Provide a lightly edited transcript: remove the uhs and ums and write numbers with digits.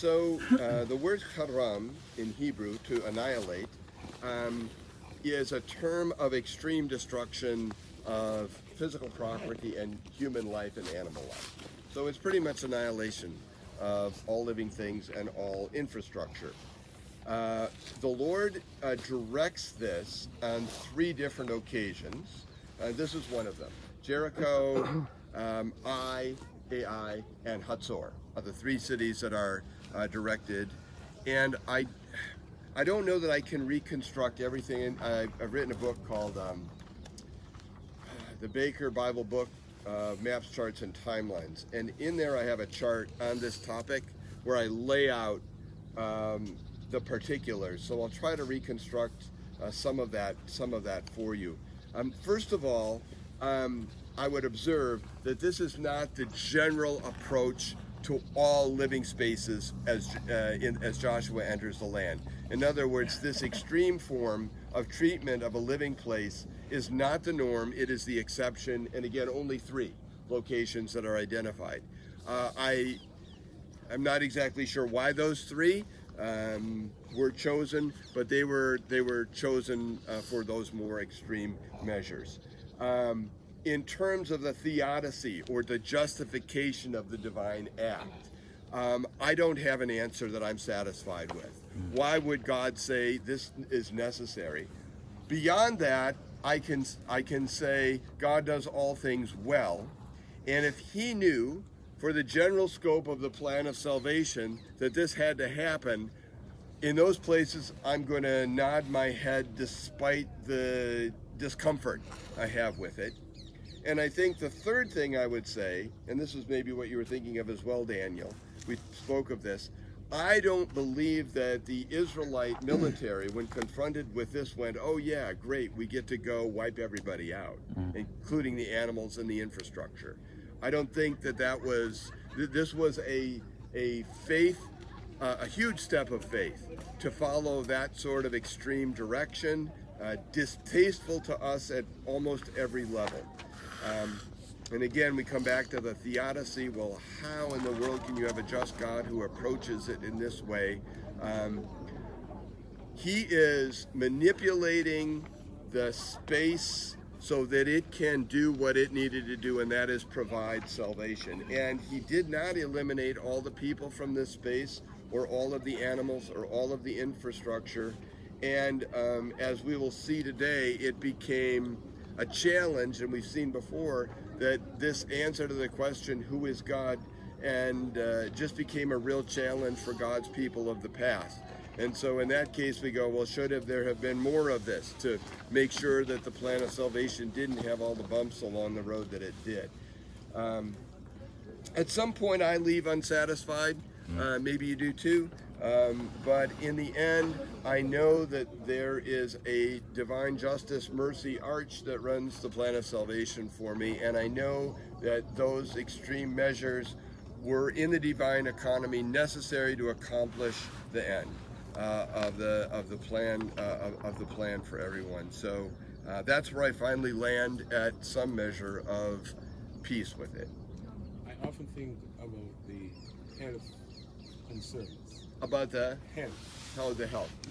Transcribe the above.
The word haram in Hebrew, to annihilate, is a term of extreme destruction of physical property and human life and animal life. So it's pretty much annihilation of all living things and all infrastructure. The Lord directs this on 3 different occasions. This is one of them. Jericho, Ai, and Hazor are the 3 cities that are directed. And I don't know that I can reconstruct everything. I've written a book called the Baker Bible Book, Maps, Charts, and Timelines. And in there I have a chart on this topic where I lay out the particulars. So I'll try to reconstruct some of that for you. First of all, I would observe that this is not the general approach to all living spaces as Joshua enters the land. In other words, this extreme form of treatment of a living place is not the norm, it is the exception, and again, only 3 locations that are identified. I'm not exactly sure why those 3 were chosen, but they were chosen for those more extreme measures. In terms of the theodicy or the justification of the divine act, I don't have an answer that I'm satisfied with. Why would God say this is necessary? Beyond that, I can say God does all things well, and if He knew for the general scope of the plan of salvation that this had to happen, in those places I'm going to nod my head despite the discomfort I have with it. And I think the third thing I would say, and this is maybe what you were thinking of as well, Daniel, we spoke of this, I don't believe that the Israelite military, when confronted with this, went, oh yeah, great, we get to go wipe everybody out, including the animals and the infrastructure. I don't think that this was a faith, a huge step of faith to follow that sort of extreme direction, distasteful to us at almost every level. And again, we come back to the theodicy. Well, how in the world can you have a just God who approaches it in this way? He is manipulating the space so that it can do what it needed to do, and that is provide salvation. And He did not eliminate all the people from this space, or all of the animals, or all of the infrastructure. And as we will see today, it became a challenge, and we've seen before that this answer to the question, who is God, and just became a real challenge for God's people of the past. And so in that case we go, well, there have been more of this to make sure that the plan of salvation didn't have all the bumps along the road that it did. At some point I leave unsatisfied, maybe you do too. But in the end, I know that there is a divine justice mercy arch that runs the plan of salvation for me, and I know that those extreme measures were in the divine economy necessary to accomplish the end of the plan for everyone. So that's where I finally land at some measure of peace with it. I often think about the health concerns. About the Health. How the health.